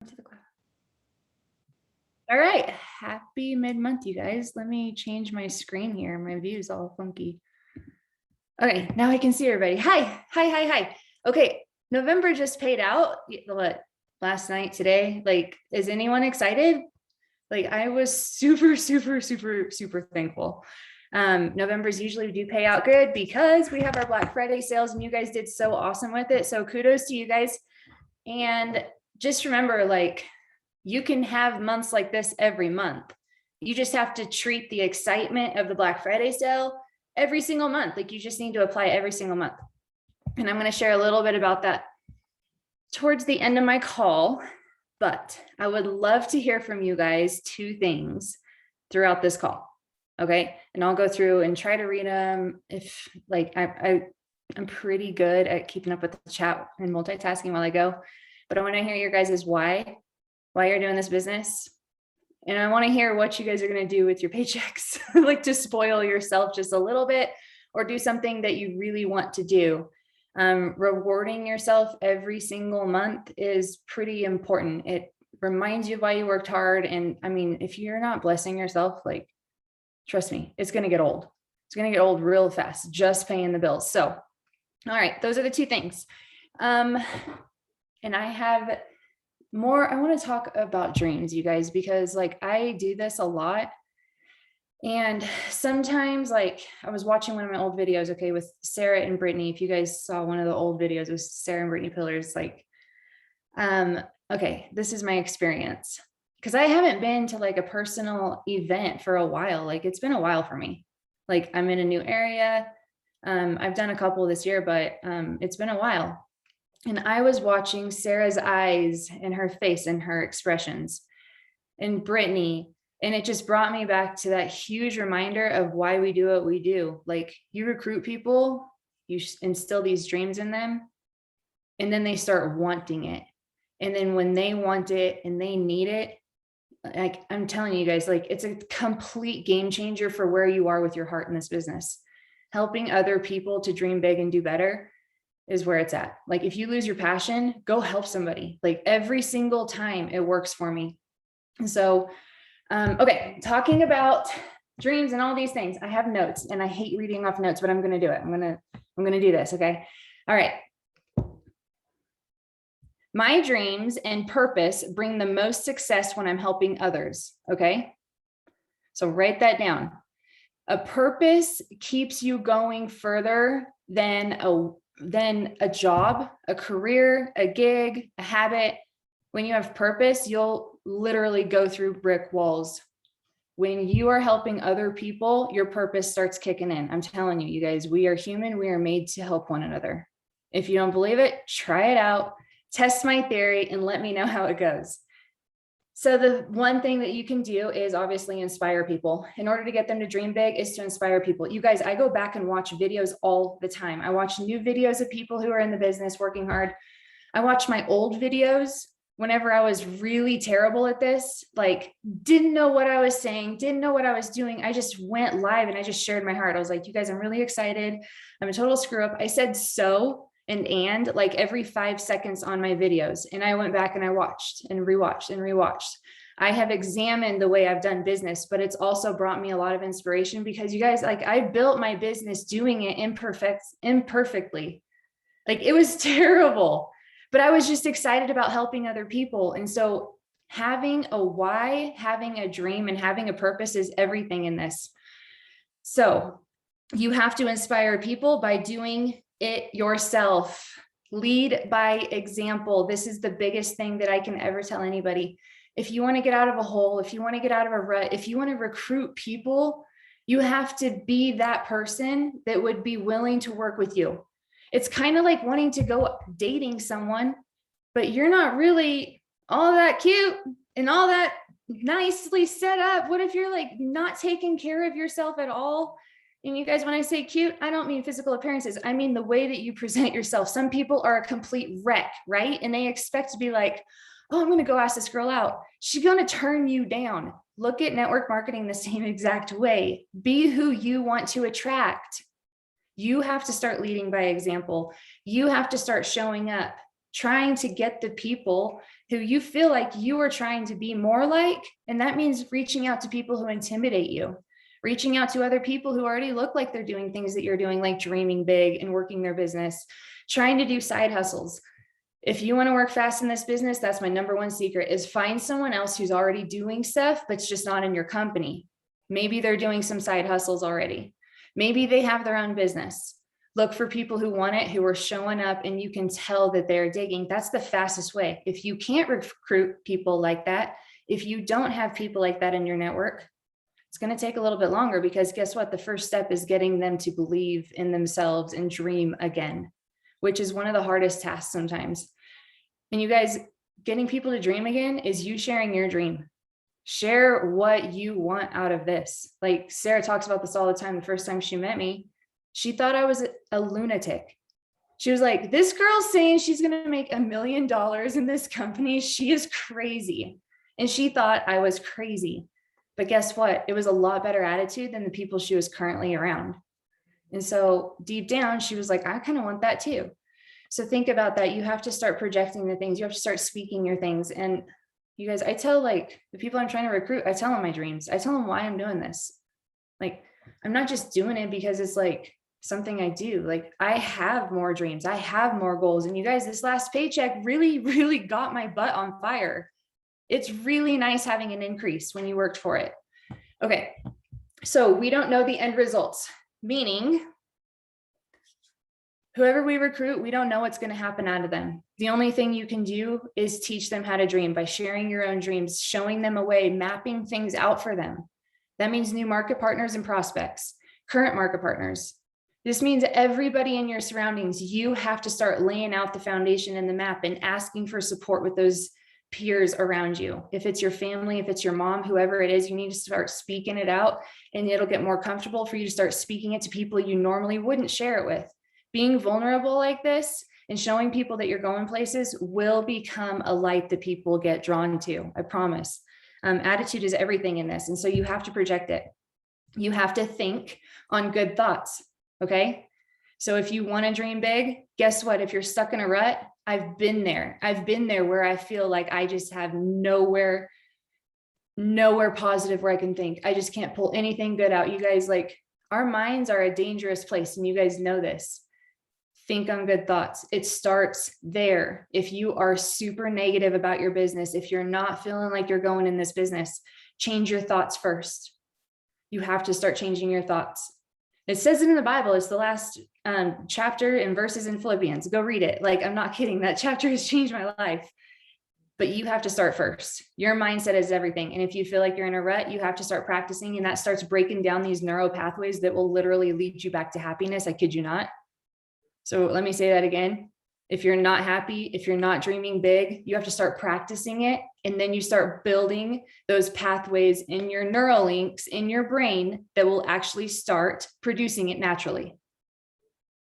To the cloud. All right, happy mid-month, you guys. Let me change my screen here. My view is all funky. Okay, now I can see everybody. Hi. Okay, November just paid out. What, last night, today? Like, is anyone excited? Like, I was super thankful. November's usually do pay out good because we have our Black Friday sales and you guys did so awesome with it. So kudos to you guys. And just remember, like, you can have months like this every month. You just have to treat the excitement of the Black Friday sale every single month. Like, you just need to apply every single month. And I'm going to share a little bit about that towards the end of my call, but I would love to hear from you guys 2 things throughout this call. Okay. And I'll go through and try to read them. If like, I'm pretty good at keeping up with the chat and multitasking while I go, but I want to hear your guys' why you're doing this business. And I want to hear what you guys are going to do with your paychecks, like to spoil yourself just a little bit or do something that you really want to do. Rewarding yourself every single month is pretty important. It reminds you why you worked hard. And I mean, if you're not blessing yourself, like, trust me, it's going to get old. It's going to get old real fast, just paying the bills. So, all right, those are the 2 things. And I have more, I want to talk about dreams, you guys, because like I do this a lot. And sometimes, like, I was watching one of my old videos, okay, with Sarah and Brittany. If you guys saw one of the old videos with Sarah and Brittany Pillars, like, okay, this is my experience. Because I haven't been to like a personal event for a while. Like, it's been a while for me. Like, I'm in a new area. I've done a couple this year, but it's been a while. And I was watching Sarah's eyes and her face and her expressions and Brittany. And it just brought me back to that huge reminder of why we do what we do. Like, you recruit people, you instill these dreams in them, and then they start wanting it. And then when they want it and they need it, like, I'm telling you guys, like, it's a complete game changer for where you are with your heart in this business. Helping other people to dream big and do better is where it's at. Like, if you lose your passion, go help somebody. Like, every single time it works for me. And so, okay, talking about dreams and all these things, I have notes and I hate reading off notes, but I'm going to do it. I'm going to do this. Okay. All right. My dreams and purpose bring the most success when I'm helping others. Okay. So write that down. A purpose keeps you going further than a job, a career, a gig, a habit. When you have purpose, you'll literally go through brick walls. When you are helping other people, your purpose starts kicking in. I'm telling you, you guys, we are human. We are made to help one another. If you don't believe it, try it out, test my theory, and let me know how it goes. So the one thing that you can do is obviously inspire people. In order to get them to dream big is to inspire people. You guys, I go back and watch videos all the time. I watch new videos of people who are in the business working hard. I watch my old videos whenever I was really terrible at this, like, didn't know what I was saying, didn't know what I was doing. I just went live and I just shared my heart. I was like, you guys, I'm really excited. I'm a total screw up. I said so and like every 5 seconds on my videos. And I went back and I watched and rewatched. I have examined the way I've done business, but it's also brought me a lot of inspiration because you guys, like, I built my business doing it imperfectly. Like, it was terrible, but I was just excited about helping other people. And so having a why, having a dream, and having a purpose is everything in this. So you have to inspire people by doing it yourself. Lead by example. This is the biggest thing that I can ever tell anybody. If you want to get out of a hole, if you want to get out of a rut, if you want to recruit people, you have to be that person that would be willing to work with you. It's kind of like wanting to go dating someone, but you're not really all that cute and all that nicely set up. What if you're like not taking care of yourself at all? And you guys, when I say cute, I don't mean physical appearances. I mean the way that you present yourself. Some people are a complete wreck, right? And they expect to be like, oh, I'm going to go ask this girl out. She's going to turn you down. Look at network marketing the same exact way. Be who you want to attract. You have to start leading by example. You have to start showing up. trying to get the people who you feel like you are trying to be more like. And that means reaching out to people who intimidate you, reaching out to other people who already look like they're doing things that you're doing, like dreaming big and working their business, trying to do side hustles. If you want to work fast in this business, that's my number one secret, is find someone else who's already doing stuff, but it's just not in your company. Maybe they're doing some side hustles already. Maybe they have their own business. Look for people who want it, who are showing up, and you can tell that they're digging. That's the fastest way. If you can't recruit people like that, if you don't have people like that in your network, it's going to take a little bit longer, because guess what? The first step is getting them to believe in themselves and dream again, which is one of the hardest tasks sometimes. And you guys, getting people to dream again is you sharing your dream. Share what you want out of this. Like Sarah talks about this all the time. The first time she met me, she thought I was a lunatic. She was like, this girl's saying she's going to make $1 million in this company. She is crazy. And she thought I was crazy. But guess what? It was a lot better attitude than the people she was currently around. And so deep down, she was like, I kind of want that too. So think about that. You have to start projecting the things. You have to start speaking your things. And you guys, I tell like the people I'm trying to recruit, I tell them my dreams. I tell them why I'm doing this. Like, I'm not just doing it because it's like something I do. Like, I have more dreams. I have more goals. And you guys, this last paycheck really, really got my butt on fire. It's really nice having an increase when you worked for it. Okay. So we don't know the end results, meaning whoever we recruit, we don't know what's going to happen out of them. The only thing you can do is teach them how to dream by sharing your own dreams, showing them a way, mapping things out for them. That means new market partners and prospects, current market partners. This means everybody in your surroundings, you have to start laying out the foundation and the map and asking for support with those peers around you. If it's your family, if it's your mom, whoever it is, you need to start speaking it out, and it'll get more comfortable for you to start speaking it to people you normally wouldn't share it with. Being vulnerable like this and showing people that you're going places will become a light that people get drawn to. I promise. Attitude is everything in this. And so you have to project it. You have to think on good thoughts. Okay. So if you want to dream big, guess what? If you're stuck in a rut, I've been there. I've been there where I feel like I just have nowhere positive where I can think. I just can't pull anything good out. You guys, like, our minds are a dangerous place. And you guys know this. Think on good thoughts. It starts there. If you are super negative about your business, if you're not feeling like you're going in this business, change your thoughts first. You have to start changing your thoughts. It says it in the Bible. It's the last chapter and verses in Philippians. Go read it. Like, I'm not kidding. That chapter has changed my life. But you have to start first. Your mindset is everything. And if you feel like you're in a rut, you have to start practicing. And that starts breaking down these neural pathways that will literally lead you back to happiness. I kid you not. So let me say that again. If you're not happy, if you're not dreaming big, you have to start practicing it. And then you start building those pathways in your neural links in your brain that will actually start producing it naturally.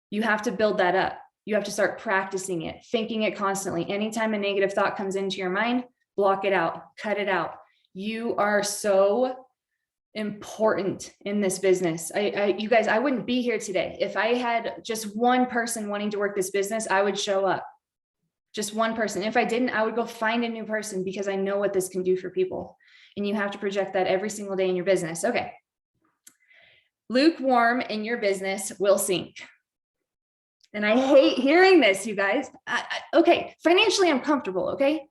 You have to build that up. You have to start practicing it, thinking it constantly. Anytime a negative thought comes into your mind, block it out, cut it out. You are so important in this business. You guys, I wouldn't be here today. If I had just one person wanting to work this business, I would show up. Just one person. If I didn't, I would go find a new person, because I know what this can do for people. And you have to project that every single day in your business. Okay. Lukewarm in your business will sink. And I hate hearing this, you guys. Okay. Financially, I'm comfortable. Okay.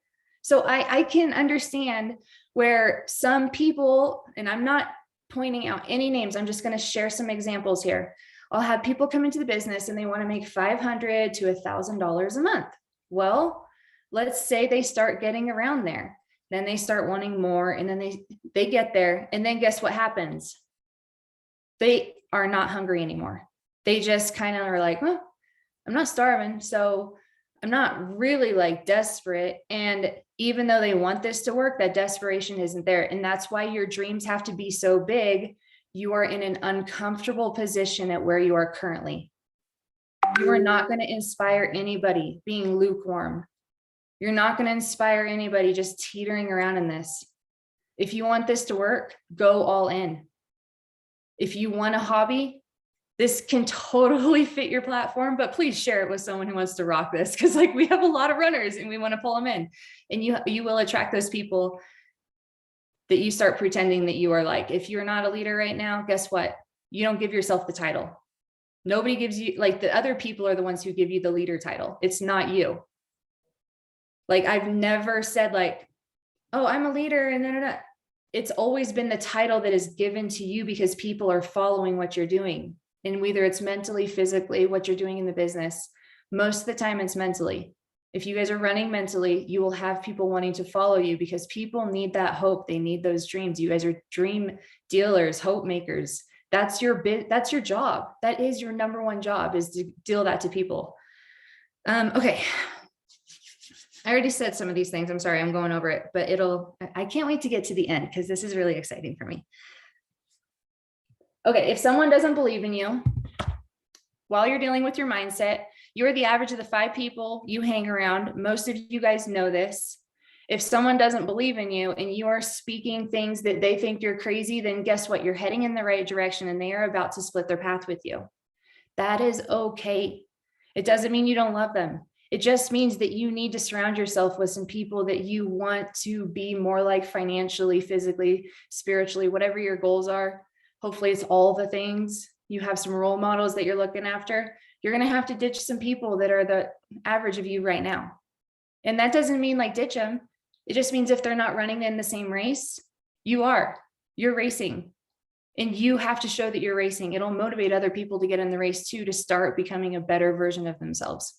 So I can understand where some people, and I'm not pointing out any names, I'm just going to share some examples here. I'll have people come into the business and they want to make $500 to $1,000 a month. Well, let's say they start getting around there. Then they start wanting more, and then they get there. And then guess what happens? They are not hungry anymore. They just kind of are like, well, I'm not starving, so I'm not really like desperate. And even though they want this to work, that desperation isn't there. And that's why your dreams have to be so big. You are in an uncomfortable position at where you are currently. You are not going to inspire anybody being lukewarm. You're not going to inspire anybody just teetering around in this. If you want this to work, go all in. If you want a hobby, This can totally fit your platform, but please share it with someone who wants to rock this. Cause like we have a lot of runners and we want to pull them in, and you will attract those people that you start pretending that you are like. If you're not a leader right now, guess what? You don't give yourself the title. Nobody gives you, like, the other people are the ones who give you the leader title. It's not you. Like, I've never said like, oh, I'm a leader and then it's always been the title that is given to you because people are following what you're doing. And whether it's mentally, physically, what you're doing in the business, most of the time it's mentally. If you guys are running mentally, you will have people wanting to follow you because people need that hope. They need those dreams. You guys are dream dealers, hope makers. That's your job. That is your number one job, is to deal that to people. Okay. I already said some of these things. I'm sorry, I'm going over it, but I can't wait to get to the end because this is really exciting for me. Okay. If someone doesn't believe in you while you're dealing with your mindset, you're the average of the 5 people you hang around. Most of you guys know this. If someone doesn't believe in you and you are speaking things that they think you're crazy, then guess what? You're heading in the right direction and they are about to split their path with you. That is okay. It doesn't mean you don't love them. It just means that you need to surround yourself with some people that you want to be more like, financially, physically, spiritually, whatever your goals are. Hopefully it's all the things. You have some role models that you're looking after. You're going to have to ditch some people that are the average of you right now. And that doesn't mean like ditch them. It just means if they're not running in the same race, you're racing, and you have to show that you're racing. It'll motivate other people to get in the race too, to start becoming a better version of themselves.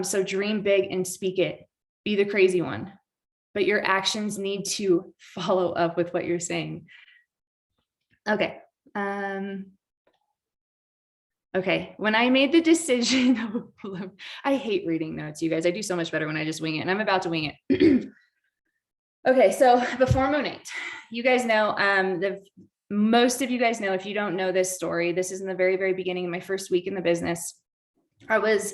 So dream big and speak it. Be the crazy one, but your actions need to follow up with what you're saying. Okay. Okay. When I made the decision, I hate reading notes, you guys. I do so much better when I just wing it, and I'm about to wing it. Okay. So before Monat, you guys know, most of you guys know, if you don't know this story, this is in the very, very beginning of my first week in the business. I was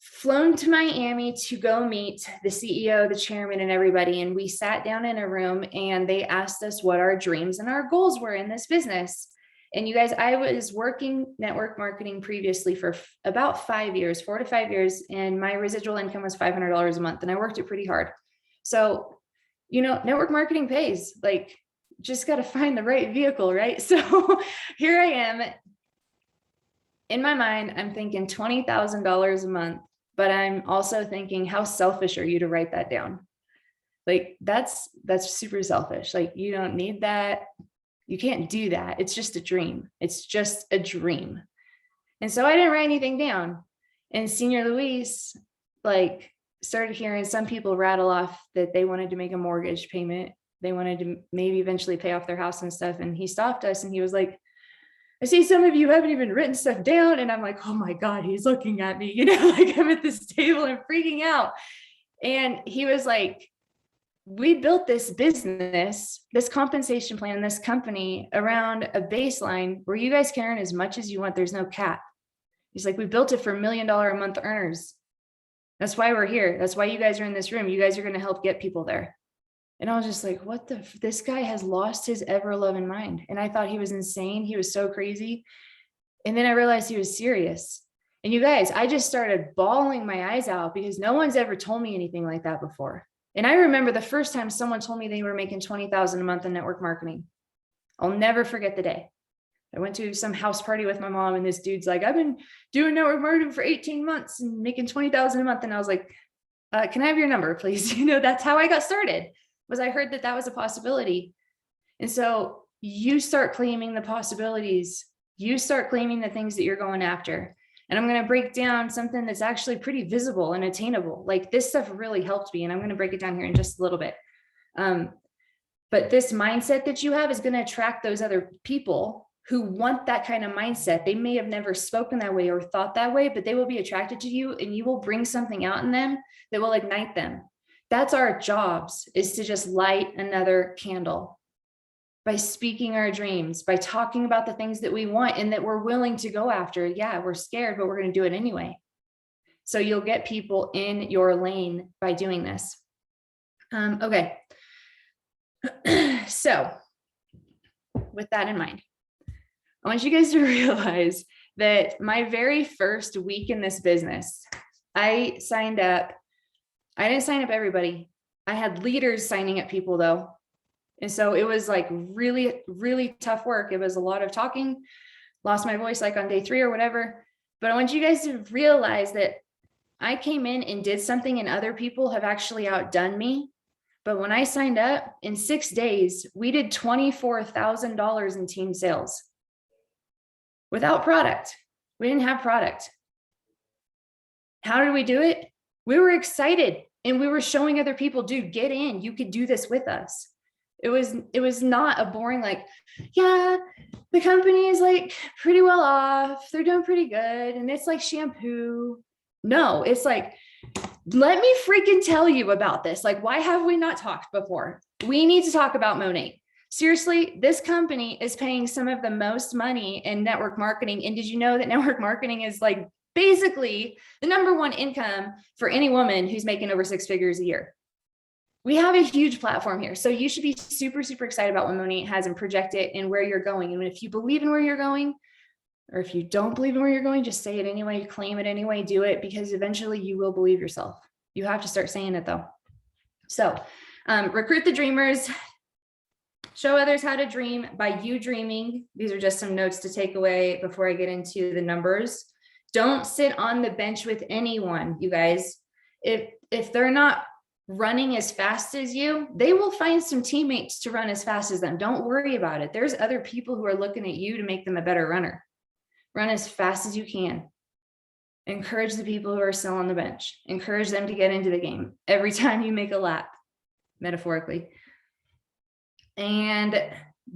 flown to Miami to go meet the CEO, the chairman, and everybody. And we sat down in a room and they asked us what our dreams and our goals were in this business. And you guys, I was working network marketing previously for about 5 years, 4 to 5 years. And my residual income was $500 a month. And I worked it pretty hard. So, network marketing pays. Like, just got to find the right vehicle, right? So here I am. In my mind, I'm thinking $20,000 a month, but I'm also thinking, how selfish are you to write that down? Like, that's super selfish. Like, you don't need that. You can't do that. It's just a dream. It's just a dream. And so I didn't write anything down. And Senior Luis, started hearing some people rattle off that they wanted to make a mortgage payment. They wanted to maybe eventually pay off their house and stuff. And he stopped us and he was like, I see some of you haven't even written stuff down. And I'm like, oh my God, he's looking at me, like I'm at this table and freaking out. And he was like, we built this business, this compensation plan, this company around a baseline where you guys can earn as much as you want. There's no cap. He's like, we built it for $1 million a month earners. That's why we're here. That's why you guys are in this room. You guys are going to help get people there. And I was just like, this guy has lost his ever loving mind. And I thought he was insane. He was so crazy. And then I realized he was serious. And you guys, I just started bawling my eyes out because no one's ever told me anything like that before. And I remember the first time someone told me they were making $20,000 a month in network marketing. I'll never forget the day. I went to some house party with my mom and this dude's like, I've been doing network marketing for 18 months and making $20,000 a month. And I was like, can I have your number, please? That's how I got started. Was I heard that was a possibility. And so you start claiming the possibilities. You start claiming the things that you're going after. And I'm going to break down something that's actually pretty visible and attainable. Like, this stuff really helped me. And I'm going to break it down here in just a little bit. But this mindset that you have is going to attract those other people who want that kind of mindset. They may have never spoken that way or thought that way, but they will be attracted to you and you will bring something out in them that will ignite them. That's our jobs, is to just light another candle by speaking our dreams, by talking about the things that we want and that we're willing to go after. Yeah, we're scared, but we're going to do it anyway. So you'll get people in your lane by doing this. Okay. So with that in mind, I want you guys to realize that my very first week in this business, I didn't sign up everybody. I had leaders signing up people though. And so it was like really, really tough work. It was a lot of talking, lost my voice like on day 3 or whatever. But I want you guys to realize that I came in and did something and other people have actually outdone me. But when I signed up in 6 days, we did $24,000 in team sales without product. We didn't have product. How did we do it? We were excited and we were showing other people, dude, get in, you could do this with us. It was not a boring, like, yeah, the company is like pretty well off. They're doing pretty good. And it's like shampoo. No, it's like, let me freaking tell you about this. Like, why have we not talked before? We need to talk about Monat. Seriously, this company is paying some of the most money in network marketing. And did you know that network marketing is like basically the #1 income for any woman who's making over 6 figures a year? We have a huge platform here. So you should be super, super excited about what Monat has and project it and where you're going. And if you believe in where you're going, or if you don't believe in where you're going, just say it anyway, claim it anyway, do it, because eventually you will believe yourself. You have to start saying it though. So recruit the dreamers, show others how to dream by you dreaming. These are just some notes to take away before I get into the numbers. Don't sit on the bench with anyone, you guys. If they're not running as fast as you, they will find some teammates to run as fast as them. Don't worry about it. There's other people who are looking at you to make them a better runner. Run as fast as you can. Encourage the people who are still on the bench. Encourage them to get into the game every time you make a lap, metaphorically. And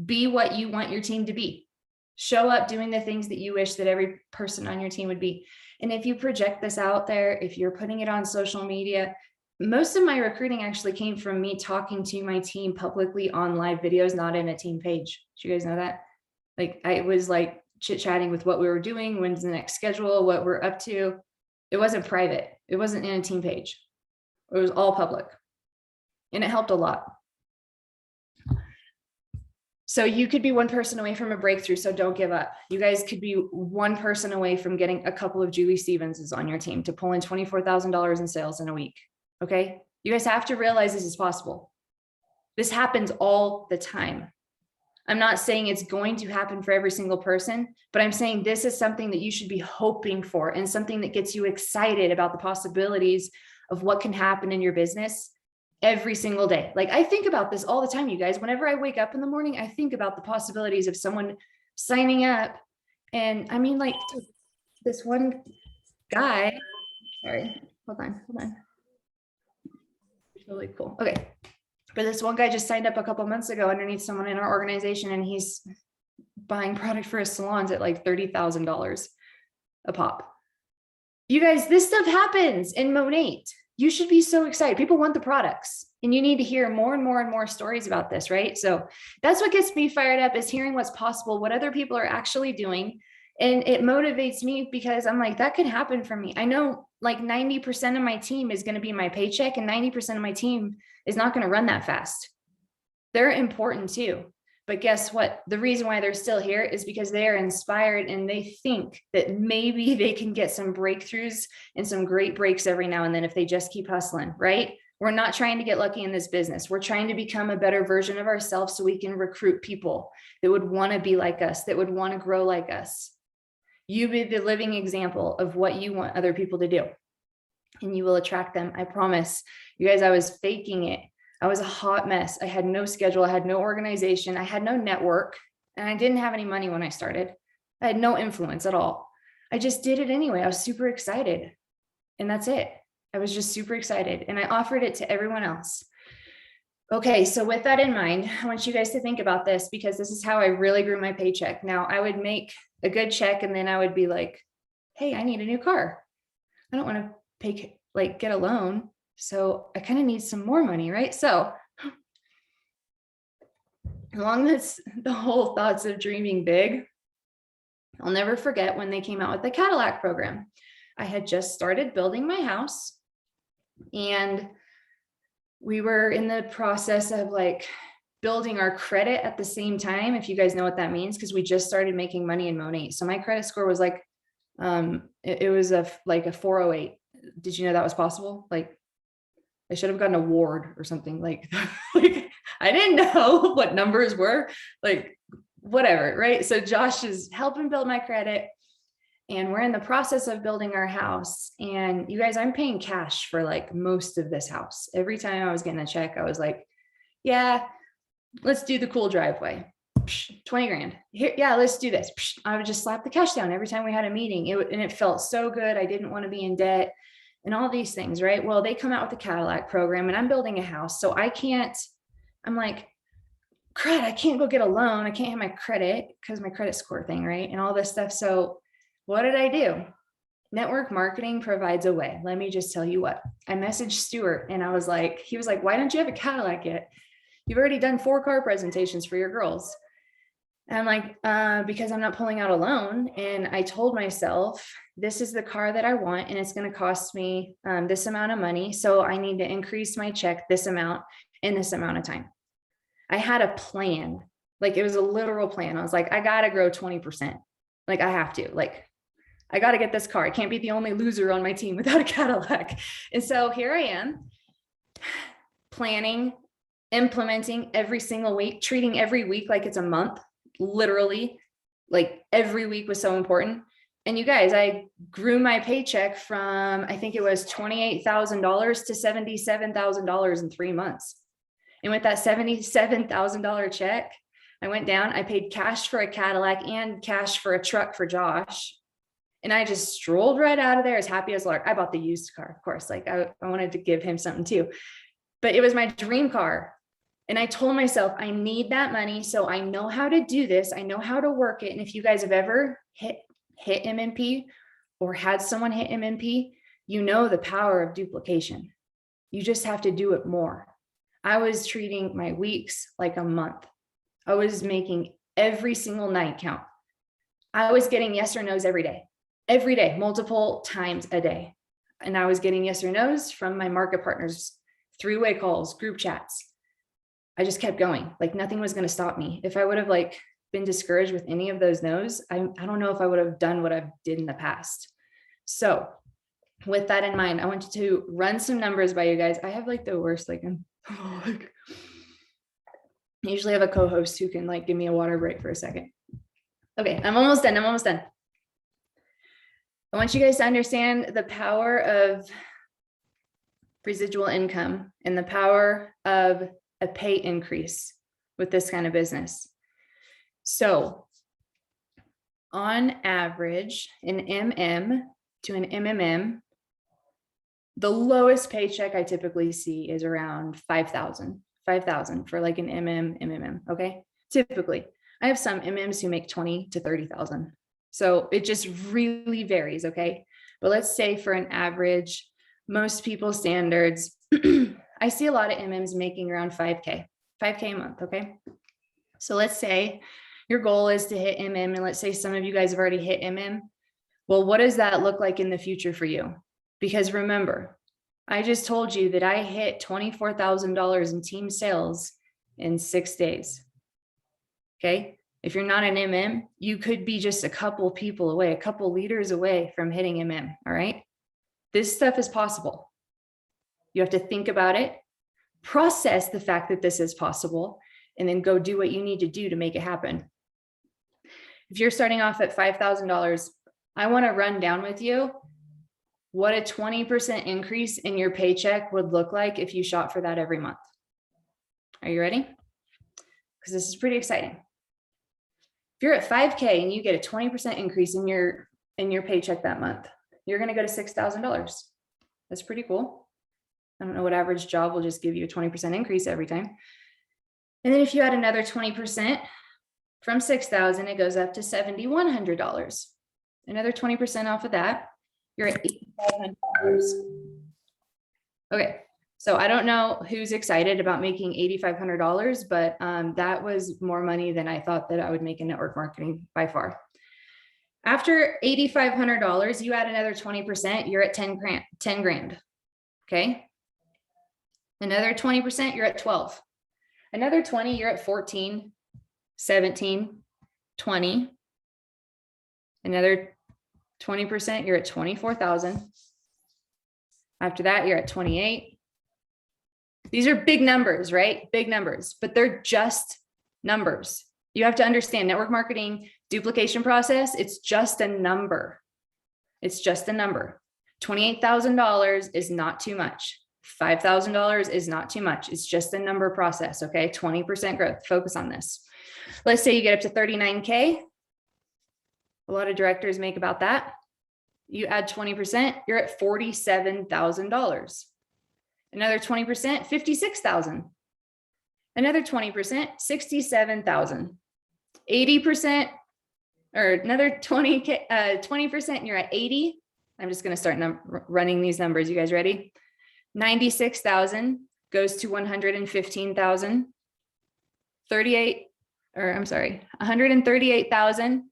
be what you want your team to be. Show up doing the things that you wish that every person on your team would be. And if you project this out there, if you're putting it on social media, most of my recruiting actually came from me talking to my team publicly on live videos, not in a team page. Do you guys know that? Like, I was like chit-chatting with what we were doing, when's the next schedule, what we're up to. It wasn't private. It wasn't in a team page. It was all public. And it helped a lot. So you could be one person away from a breakthrough, so don't give up. You guys could be one person away from getting a couple of Jewely Stevenses on your team to pull in $24,000 in sales in a week. Okay, you guys have to realize this is possible. This happens all the time. I'm not saying it's going to happen for every single person, but I'm saying this is something that you should be hoping for and something that gets you excited about the possibilities of what can happen in your business every single day. Like, I think about this all the time, you guys. Whenever I wake up in the morning, I think about the possibilities of someone signing up. And I mean, like, this one guy, sorry, hold on. Really cool. Okay. But this one guy just signed up a couple months ago underneath someone in our organization, and he's buying product for his salons at like $30,000 a pop. You guys, this stuff happens in Monat. You should be so excited. People want the products, and you need to hear more and more and more stories about this, right? So that's what gets me fired up, is hearing what's possible, what other people are actually doing. And it motivates me because I'm like, that could happen for me. I know like 90% of my team is going to be my paycheck, and 90% of my team is not going to run that fast. They're important too. But guess what? The reason why they're still here is because they are inspired and they think that maybe they can get some breakthroughs and some great breaks every now and then if they just keep hustling, right? We're not trying to get lucky in this business. We're trying to become a better version of ourselves so we can recruit people that would want to be like us, that would want to grow like us. You be the living example of what you want other people to do, and you will attract them. I promise. You guys, I was faking it. I was a hot mess. I had no schedule. I had no organization. I had no network, and I didn't have any money when I started. I had no influence at all. I just did it anyway. I was super excited, and that's it. I was just super excited, and I offered it to everyone else. Okay, so with that in mind, I want you guys to think about this, because this is how I really grew my paycheck. Now, I would make a good check, and then I would be like, hey, I need a new car. I don't want to pay, like, get a loan. So I kind of need some more money, right? So along the whole thoughts of dreaming big, I'll never forget when they came out with the Cadillac program. I had just started building my house, and we were in the process of like building our credit at the same time, if you guys know what that means, because we just started making money in Monat. So my credit score was like It was like a 408. Did you know that was possible? Like I should have gotten an award or something like, like I didn't know what numbers were, like whatever. Right. So Josh is helping build my credit, and we're in the process of building our house. And you guys, I'm paying cash for like most of this house. Every time I was getting a check, I was like, yeah, let's do the cool driveway. 20 grand here. Yeah, let's do this. I would just slap the cash down every time we had a meeting. And it felt so good. I didn't want to be in debt and all these things, right? Well, they come out with the Cadillac program, and I'm building a house. So I'm like, crud, I can't go get a loan. I can't have my credit because my credit score thing, right? And all this stuff. So what did I do? Network marketing provides a way. Let me just tell you what. I messaged Stuart, and he was like, why don't you have a Cadillac yet? You've already done 4 car presentations for your girls. And I'm like, because I'm not pulling out a loan. And I told myself, this is the car that I want, and it's going to cost me this amount of money. So I need to increase my check this amount in this amount of time. I had a plan. Like it was a literal plan. I was like, I got to grow 20%. Like I have to, like, I got to get this car. I can't be the only loser on my team without a Cadillac. And so here I am planning, implementing every single week, treating every week like it's a month, literally, like every week was so important. And you guys, I grew my paycheck from, I think it was $28,000 to $77,000 in 3 months. And with that $77,000 check, I went down, I paid cash for a Cadillac and cash for a truck for Josh. And I just strolled right out of there as happy as lark. I bought the used car, of course. Like I wanted to give him something too, but it was my dream car. And I told myself, I need that money. So I know how to do this. I know how to work it. And if you guys have ever hit MMP or had someone hit MMP, you know the power of duplication. You just have to do it more. I was treating my weeks like a month. I was making every single night count. I was getting yes or no's every day, multiple times a day. And I was getting yes or no's from my market partners, 3-way calls, group chats. I just kept going. Like nothing was going to stop me. If I would have like been discouraged with any of those no's, I don't know if I would have done what I did in the past. So with that in mind, I want you to run some numbers by you guys. I have like the worst, like I usually have a co-host who can like give me a water break for a second. Okay, I'm almost done. I want you guys to understand the power of residual income and the power of a pay increase with this kind of business. So on average, an MM to an MMM, the lowest paycheck I typically see is around 5,000 for like an MMM. Okay. Typically I have some MMs who make 20 to 30,000. So it just really varies. Okay. But let's say for an average, most people's standards, I see a lot of MMs making around 5K a month. Okay. So let's say your goal is to hit MM, and let's say some of you guys have already hit MM. Well, what does that look like in the future for you? Because remember, I just told you that I hit $24,000 in team sales in 6 days. Okay. If you're not an MM, you could be just a couple people away, a couple leaders away from hitting MM. All right. This stuff is possible. You have to think about it, process the fact that this is possible, and then go do what you need to do to make it happen. If you're starting off at $5,000, I want to run down with you what a 20% increase in your paycheck would look like if you shot for that every month. Are you ready? Because this is pretty exciting. If you're at 5K and you get a 20% increase in your paycheck that month, you're going to go to $6,000. That's pretty cool. I don't know what average job will just give you a 20% increase every time. And then if you add another 20% from 6,000, it goes up to $7,100. Another 20% off of that, you're at $8,500. Okay. So I don't know who's excited about making $8,500, but that was more money than I thought that I would make in network marketing by far. After $8,500, you add another 20%, you're at 10 grand. Okay. Another 20%, you're at 12. Another 20, you're at 14, 17, 20. Another 20%, you're at 24,000. After that, you're at 28. These are big numbers, right? Big numbers, but they're just numbers. You have to understand network marketing duplication process. It's just a number. It's just a number. $28,000 is not too much. $5,000 is not too much. It's just a number process. Okay. 20% growth. Focus on this. Let's say you get up to 39K. A lot of directors make about that. You add 20%, you're at $47,000. Another 20%, 56,000. Another 20%, 67,000. 80%, or another 20%, you're at 80. I'm just going to start running these numbers. You guys ready? 96,000 goes to 115,000. 138,000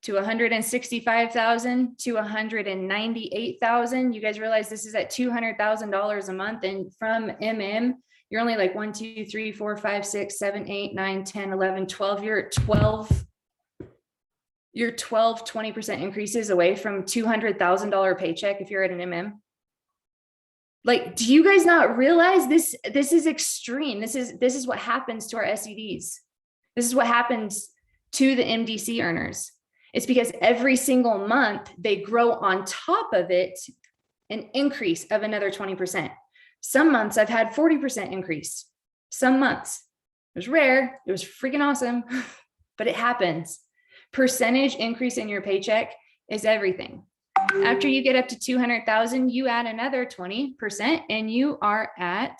to 165,000 to 198,000. You guys realize this is at $200,000 a month. And from MM, you're only like 1, 2, 3, 4, 5, 6, 7, 8, 9, 10, 11, 12. You're at 12. You're 20% increases away from $200,000 paycheck if you're at an MM. Like, do you guys not realize this? This is extreme. This is what happens to our SEDs. This is what happens to the MDC earners. It's because every single month they grow on top of it an increase of another 20%. Some months I've had 40% increase. Some months. It was rare. It was freaking awesome, but it happens. Percentage increase in your paycheck is everything. After you get up to 200,000, you add another 20% and you are at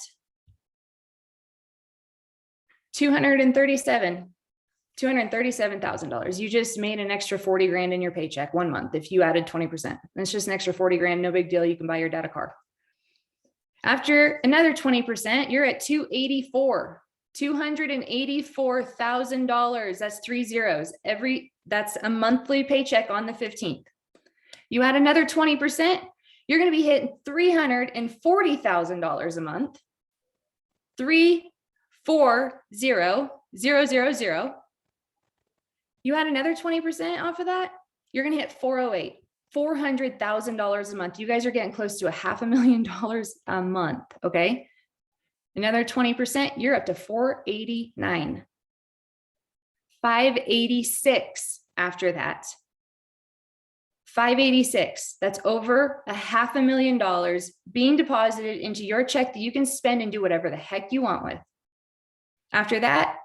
$237,000. You just made an extra 40 grand in your paycheck 1 month if you added 20%. It's just an extra 40 grand, no big deal. You can buy your dad a car. After another 20%, you're at $284,000. That's 3 zeros. That's a monthly paycheck on the 15th. You add another 20%, you're going to be hitting $340,000 a month. 340,000. You add another 20% off of that, you're going to hit 408, $400,000 a month. You guys are getting close to $500,000 a month. Okay. Another 20%, you're up to 489, 586 after that. 586. That's over $500,000 being deposited into your check that you can spend and do whatever the heck you want with. After that,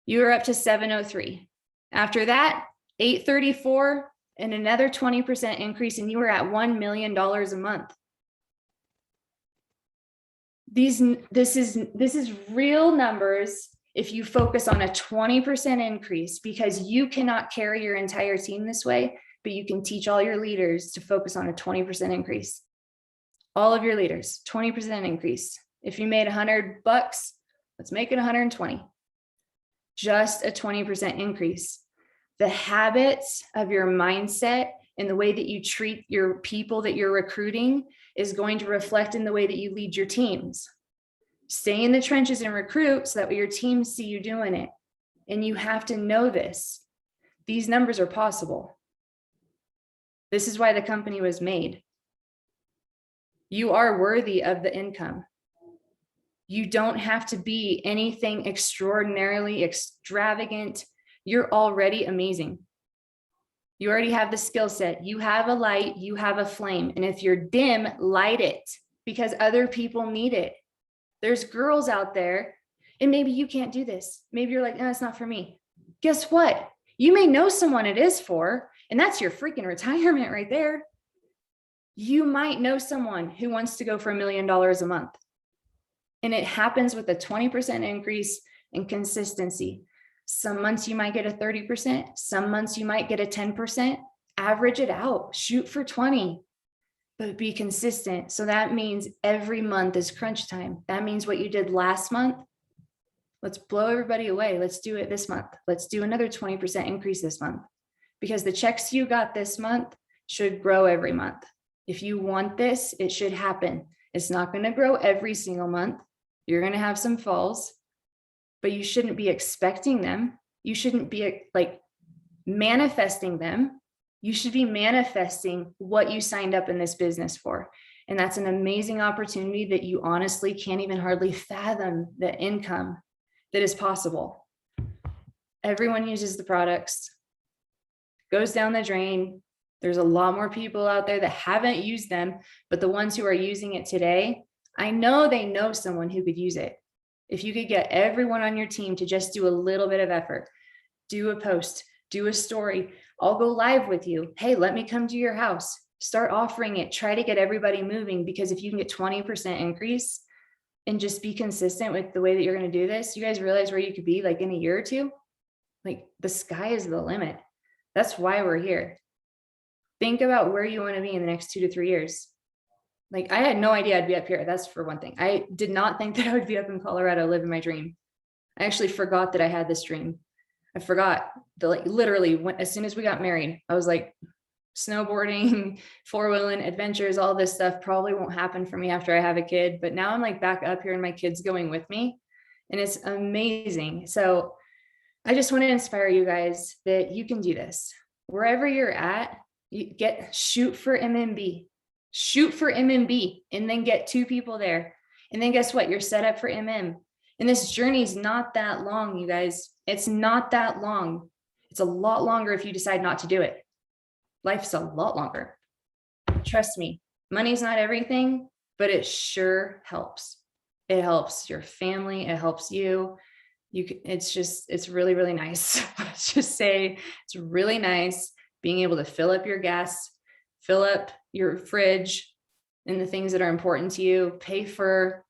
you're up to 703. After that, 834 and another 20% increase, and you were at $1 million a month. This is real numbers if you focus on a 20% increase, because you cannot carry your entire team this way, but you can teach all your leaders to focus on a 20% increase. All of your leaders, 20% increase. If you made $100, let's make it 120. Just a 20% increase. The habits of your mindset and the way that you treat your people that you're recruiting is going to reflect in the way that you lead your teams. Stay in the trenches and recruit so that your teams see you doing it. And you have to know this. These numbers are possible. This is why the company was made. You are worthy of the income. You don't have to be anything extraordinarily extravagant. You're already amazing. You already have the skill set. You have a light, you have a flame. And if you're dim, light it, because other people need it. There's girls out there, and maybe you can't do this. Maybe you're like, no, it's not for me. Guess what? You may know someone it is for, and that's your freaking retirement right there. You might know someone who wants to go for $1 million a month. And it happens with a 20% increase in consistency. Some months you might get a 30%. Some months you might get a 10%. Average it out. Shoot for 20, but be consistent. So that means every month is crunch time. That means what you did last month, let's blow everybody away. Let's do it this month. Let's do another 20% increase this month, because the checks you got this month should grow every month. If you want this, it should happen. It's not going to grow every single month. You're going to have some falls, but you shouldn't be expecting them. You shouldn't be like manifesting them. You should be manifesting what you signed up in this business for. And that's an amazing opportunity that you honestly can't even hardly fathom the income that is possible. Everyone uses the products, goes down the drain. There's a lot more people out there that haven't used them, but the ones who are using it today, I know they know someone who could use it. If you could get everyone on your team to just do a little bit of effort, do a post, do a story, I'll go live with you. Hey, let me come to your house. Start offering it. Try to get everybody moving, because if you can get 20% increase and just be consistent with the way that you're going to do this, you guys realize where you could be like in a year or two. Like, the sky is the limit. That's why we're here. Think about where you want to be in the next 2 to 3 years. Like, I had no idea I'd be up here. That's for one thing. I did not think that I would be up in Colorado living my dream. I actually forgot that I had this dream. I forgot that, like, literally as soon as we got married, I was like, snowboarding, four-wheeling adventures, all this stuff probably won't happen for me after I have a kid. But now I'm like back up here and my kid's going with me, and it's amazing. So I just want to inspire you guys that you can do this. Wherever you're at, you shoot for MMB, and then get 2 people there. And then guess what? You're set up for MM. And this journey is not that long, you guys. It's not that long. It's a lot longer if you decide not to do it. Life's a lot longer. Trust me, money's not everything, but it sure helps. It helps your family. It helps you. It's really, really nice. Let's just say it's really nice being able to fill up your gas, fill up your fridge and the things that are important to you. Pay for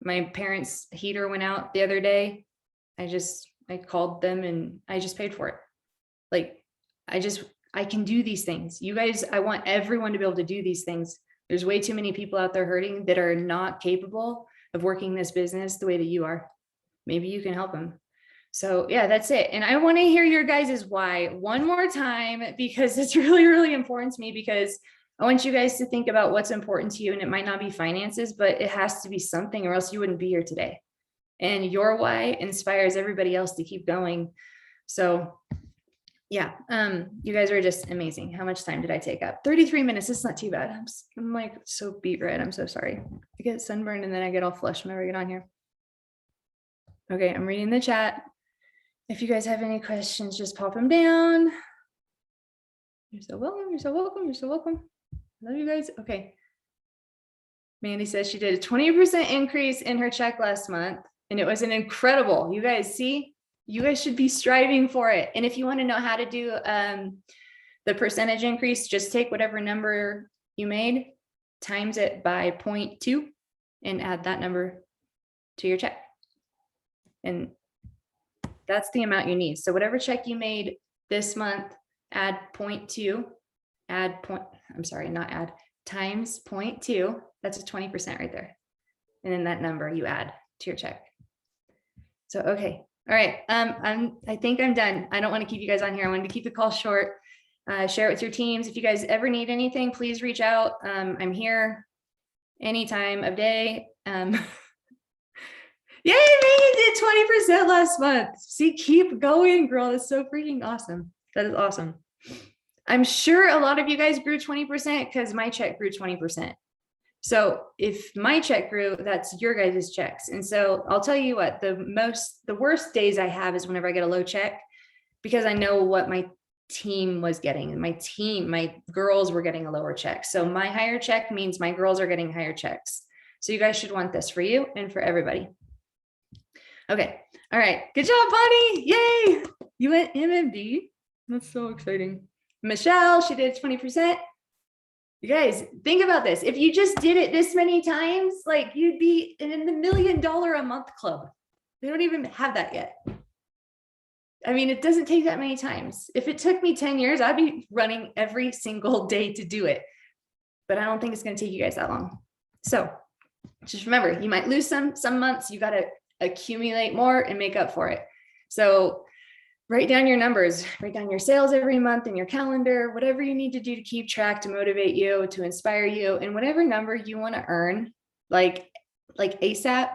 my parents' heater went out the other day. I called them and I just paid for it. Like, I can do these things. You guys, I want everyone to be able to do these things. There's way too many people out there hurting that are not capable of working this business the way that you are. Maybe you can help them. So yeah, that's it. And I want to hear your guys' why one more time, because it's really, really important to me, because I want you guys to think about what's important to you. And it might not be finances, but it has to be something, or else you wouldn't be here today. And your why inspires everybody else to keep going. So yeah, you guys are just amazing. How much time did I take up? 33 minutes. It's not too bad. I'm like so beat red. I'm so sorry. I get sunburned and then I get all flushed whenever I get on here. Okay, I'm reading the chat. If you guys have any questions, just pop them down. You're so welcome. You're so welcome. You're so welcome. Love you guys. Okay. Mandy says she did a 20% increase in her check last month, and it was an incredible. You guys see, you guys should be striving for it. And if you want to know how to do the percentage increase, just take whatever number you made, times it by 0.2, and add that number to your check. And that's the amount you need. So whatever check you made this month, add 0.2, times 0.2. That's a 20% right there. And then that number you add to your check. So, okay. All right. I think I'm done. I don't want to keep you guys on here. I wanted to keep the call short. Share it with your teams. If you guys ever need anything, please reach out. I'm here any time of day. Yay, Megan did 20% last month. See, keep going, girl. That's so freaking awesome. That is awesome. I'm sure a lot of you guys grew 20% because my check grew 20%. So if my check grew, that's your guys' checks. And so I'll tell you what, the worst days I have is whenever I get a low check, because I know what my team was getting, and my girls were getting a lower check. So my higher check means my girls are getting higher checks. So you guys should want this for you and for everybody. Okay. All right. Good job, Bonnie. Yay. You went MMD. That's so exciting. Michelle, she did 20%. You guys, think about this. If you just did it this many times, like, you'd be in the $1 million a month club. They don't even have that yet. I mean, it doesn't take that many times. If it took me 10 years, I'd be running every single day to do it. But I don't think it's going to take you guys that long. So just remember, you might lose some months. You got to accumulate more and make up for it. So write down your numbers, write down your sales every month in your calendar, whatever you need to do to keep track, to motivate you, to inspire you, and whatever number you want to earn, like ASAP.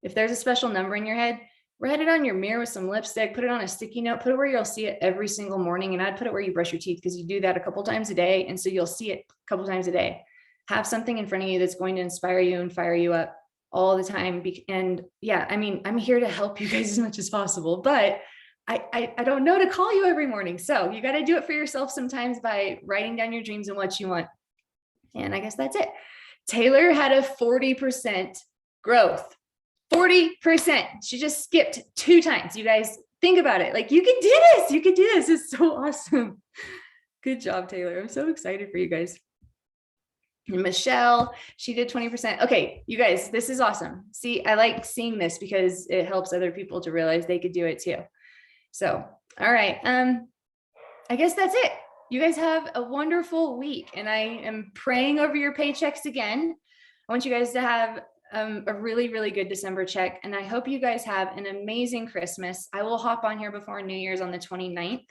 If there's a special number in your head, write it on your mirror with some lipstick, put it on a sticky note, put it where you'll see it every single morning. And I'd put it where you brush your teeth, because you do that a couple times a day. And so you'll see it a couple times a day. Have something in front of you that's going to inspire you and fire you up all the time. And yeah, I mean, I'm here to help you guys as much as possible, but I don't know to call you every morning. So you got to do it for yourself sometimes by writing down your dreams and what you want. And I guess that's it. Taylor had a 40% growth. 40%. She just skipped 2 times. You guys think about it. Like, you can do this. You can do this. It's so awesome. Good job, Taylor. I'm so excited for you guys. And Michelle, she did 20%. Okay, you guys, this is awesome. See, I like seeing this because it helps other people to realize they could do it too. So, all right. I guess that's it. You guys have a wonderful week, and I am praying over your paychecks again. I want you guys to have a really, really good December check. And I hope you guys have an amazing Christmas. I will hop on here before New Year's on the 29th.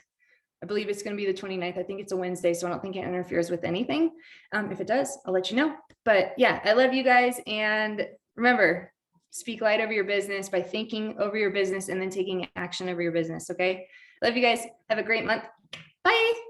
I believe it's going to be the 29th. I think it's a Wednesday, so I don't think it interferes with anything. If it does, I'll let you know. But yeah, I love you guys. And remember, speak light over your business by thinking over your business and then taking action over your business. Okay. Love you guys. Have a great month. Bye.